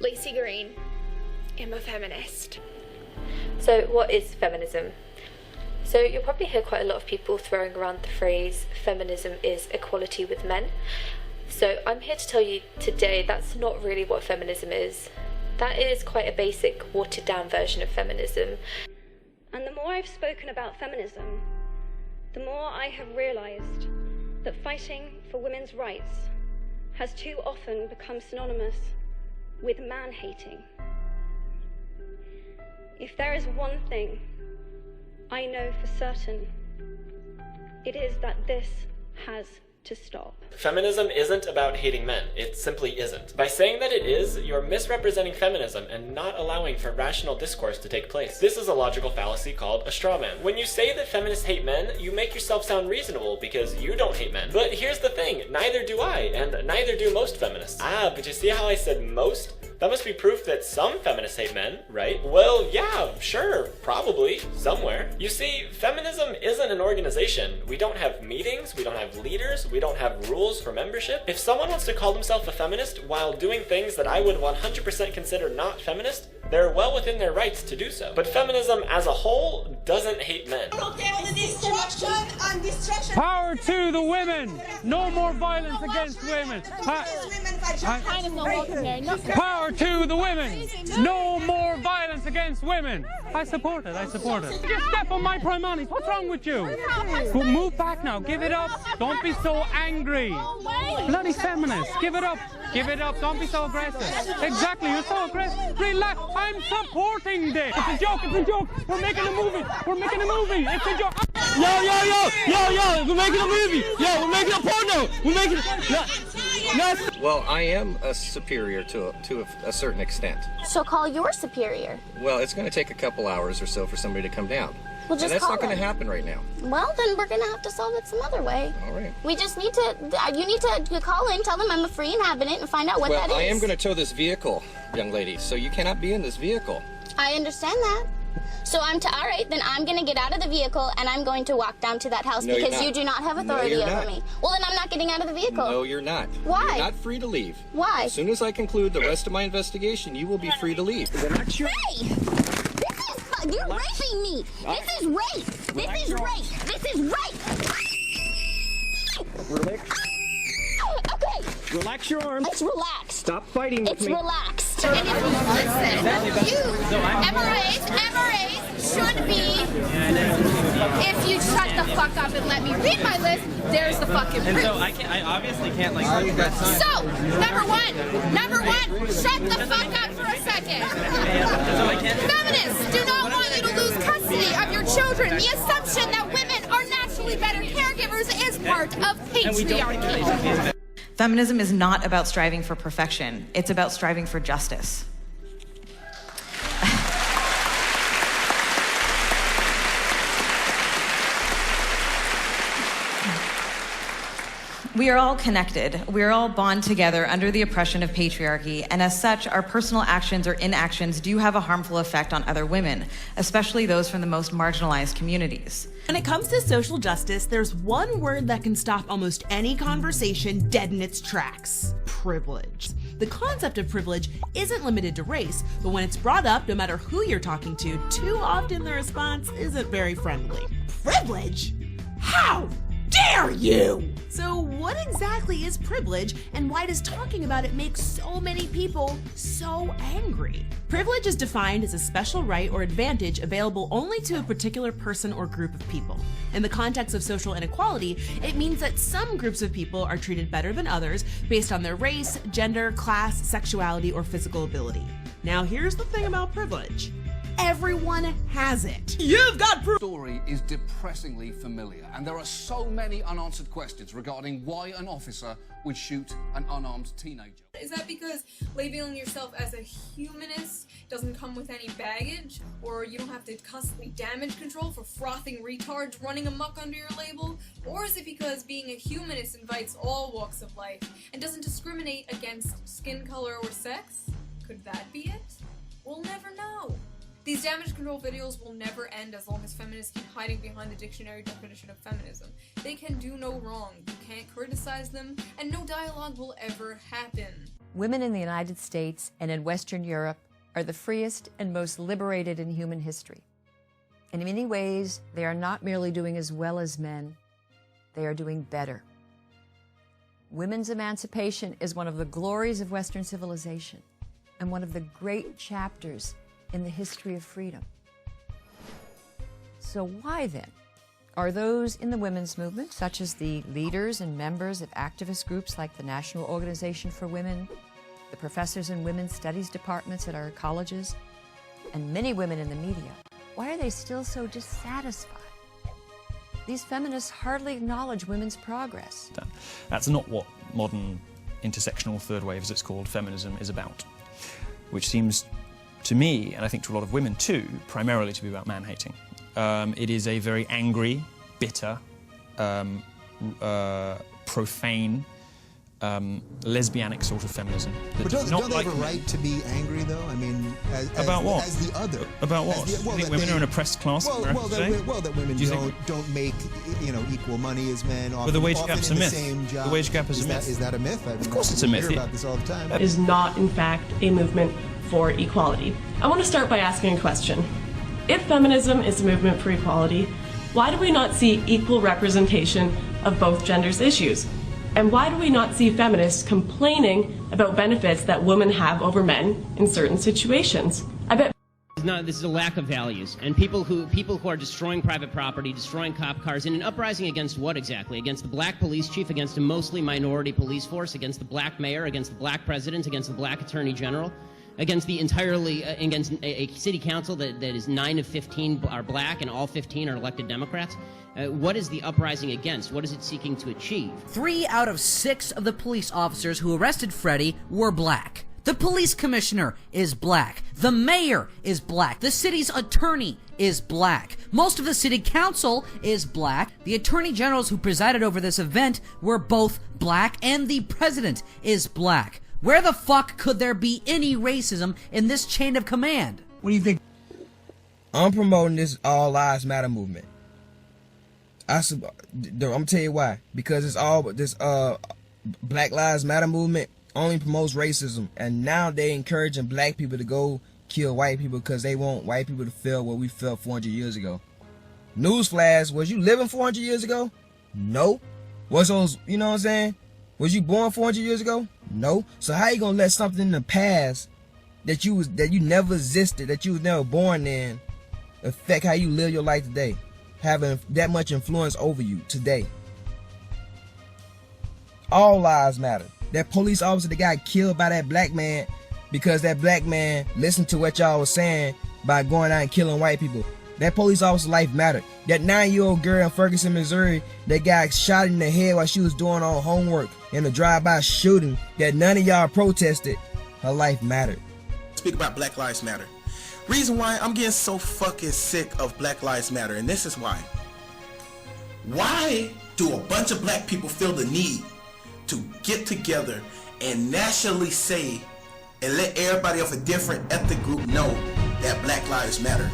Lacey Green. I'm a feminist. So what is feminism? So you'll probably hear quite a lot of people throwing around the phrase feminism is equality with men. So I'm here to tell you today that's not really what feminism is. That is quite a basic, watered down version of feminism. And the more I've spoken about feminism, the more I have realised that fighting for women's rights has too often become synonymous with man-hating. If there is one thing I know for certain, it is that this has to stop. Feminism isn't about hating men. It simply isn't. By saying that it is, you're misrepresenting feminism and not allowing for rational discourse to take place. This is a logical fallacy called a straw man. When you say that feminists hate men, you make yourself sound reasonable because you don't hate men. But here's the thing, neither do I, and neither do most feminists. But you see how I said most? That must be proof that some feminists hate men, right? Well, yeah, sure, probably, somewhere. You see, feminism isn't an organization. We don't have meetings, we don't have leaders, we don't have rules for membership. If someone wants to call themselves a feminist while doing things that I would 100% consider not feminist, they're well within their rights to do so. But feminism as a whole doesn't hate men. Power to the women! No more violence against women! Power to the women! No more violence against women! I support it, I support it. Just step on my primaries, what's wrong with you? Move back now, give it up. Don't be so angry. Bloody feminists, give it up. Give it up, don't be so aggressive. Exactly, you're so aggressive. Relax, I'm supporting this. It's a joke, it's a joke. We're making a movie. We're making a movie. It's a joke. Yo, we're making a movie. Yo, we're making a porno. We're making no. Well, I am a superior to a certain extent. So call your superior. Well, it's going to take a couple hours or so for somebody to come down. Well, just and that's call not going to them. happen right now. Well, then we're going to have to solve it some other way. All right. We just need to, you need to call in, tell them I'm a free inhabitant and find out what that is. Well, I am going to tow this vehicle, young lady, so you cannot be in this vehicle. I understand that. So all right, then I'm going to get out of the vehicle and I'm going to walk down to that house because you do not have authority over me. Well, then I'm not getting out of the vehicle. No, you're not. Why? You're not free to leave. Why? As soon as I conclude the rest of my investigation, you will be free to leave. Hey! You're raping me! This is rape! This is rape! This is rape! Okay. Relax your arms. It's relaxed. Stop fighting with me. It's relaxed. And if you listen, you, MRAs should be, if you shut the fuck up and let me read my list, there's the fucking proof. And so I obviously can't like argue that. So, number one, shut the fuck up for a second. Feminists do not want you to lose custody of your children. The assumption that women are naturally better caregivers is part of patriarchy. Feminism is not about striving for perfection. It's about striving for justice. We are all connected. We are all bound together under the oppression of patriarchy, and as such, our personal actions or inactions do have a harmful effect on other women, especially those from the most marginalized communities. When it comes to social justice, there's one word that can stop almost any conversation dead in its tracks: privilege. The concept of privilege isn't limited to race, but when it's brought up, no matter who you're talking to, too often the response isn't very friendly. Privilege? How dare you? So what exactly is privilege, and why does talking about it make so many people so angry? Privilege is defined as a special right or advantage available only to a particular person or group of people. In the context of social inequality, it means that some groups of people are treated better than others based on their race, gender, class, sexuality, or physical ability. Now here's the thing about privilege. Everyone has it. You've got proof. The story is depressingly familiar, and there are so many unanswered questions regarding why an officer would shoot an unarmed teenager. Is that because labeling yourself as a humanist doesn't come with any baggage? Or you don't have to constantly damage control for frothing retards running amok under your label? Or is it because being a humanist invites all walks of life and doesn't discriminate against skin color or sex? Could that be it? We'll never know. These damage control videos will never end as long as feminists keep hiding behind the dictionary definition of feminism. They can do no wrong, you can't criticize them, and no dialogue will ever happen. Women in the United States and in Western Europe are the freest and most liberated in human history. In many ways, they are not merely doing as well as men, they are doing better. Women's emancipation is one of the glories of Western civilization and one of the great chapters in the history of freedom. So why then are those in the women's movement, such as the leaders and members of activist groups like the National Organization for Women, the professors in women's studies departments at our colleges, and many women in the media, why are they still so dissatisfied? These feminists hardly acknowledge women's progress. That's not what modern intersectional third wave, as it's called, feminism is about, which seems to me, and I think to a lot of women too, primarily to be about man-hating. It is a very angry, bitter, profane, lesbianic sort of feminism. But don't they have a right to be angry, though? I mean, about what? As the other. About what? You think women are an oppressed class in America today? That women don't make, equal money as men. But the wage gap's a myth. The wage gap is a myth. Is that a myth? Of course it's a myth. I hear about this all the time. Is not, in fact, a movement for equality. I want to start by asking a question. If feminism is a movement for equality, why do we not see equal representation of both genders' issues? And why do we not see feminists complaining about benefits that women have over men in certain situations? I bet this is a lack of values, and people who are destroying private property, destroying cop cars, in an uprising against what exactly? Against the black police chief, against a mostly minority police force, against the black mayor, against the black president, against the black attorney general, against against a city council that is 9 of 15 are black and all 15 are elected Democrats. What is the uprising against? What is it seeking to achieve? 3 out of 6 of the police officers who arrested Freddie were black. The police commissioner is black. The mayor is black. The city's attorney is black. Most of the city council is black. The attorney generals who presided over this event were both black, and the president is black. Where the fuck could there be any racism in this chain of command? What do you think? I'm promoting this All Lives Matter movement. I'm gonna tell you why. Because it's all this Black Lives Matter movement only promotes racism, and now they encouraging black people to go kill white people because they want white people to feel what we felt 400 years ago. Newsflash: was you living 400 years ago? No. Was those? You know what I'm saying? Was you born 400 years ago? No. So how you gonna let something in the past that you never existed, that you was never born in, affect how you live your life today, having that much influence over you today? All lives matter. That police officer that got killed by that black man because that black man listened to what y'all was saying by going out and killing white people. That police officer's life mattered. That 9-year-old girl in Ferguson, Missouri that got shot in the head while she was doing her homework in a drive-by shooting that none of y'all protested, her life mattered. Speak about Black Lives Matter. Reason why I'm getting so fucking sick of Black Lives Matter, and this is why. Why do a bunch of black people feel the need to get together and nationally say and let everybody of a different ethnic group know that Black Lives Matter?